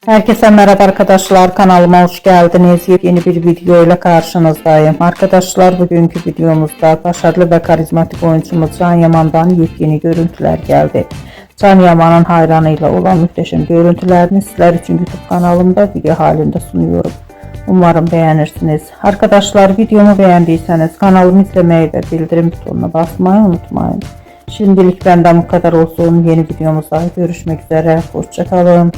Herkese merhaba arkadaşlar, kanalıma hoş geldiniz. Yeni bir video ile karşınızdayım. Arkadaşlar, bugünkü videomuzda başarılı ve karizmatik oyuncumuz Can Yaman'dan yepyeni görüntüler geldi. Can Yaman'ın hayranıyla olan muhteşem görüntülerini sizler için YouTube kanalımda video halinde sunuyorum. Umarım beğenirsiniz. Arkadaşlar, videomu beğendiyseniz kanalımı izlemeyi ve bildirim butonuna basmayı unutmayın. Şimdilik benden bu kadar olsun. Yeni videomuzda görüşmek üzere. Hoşça kalın.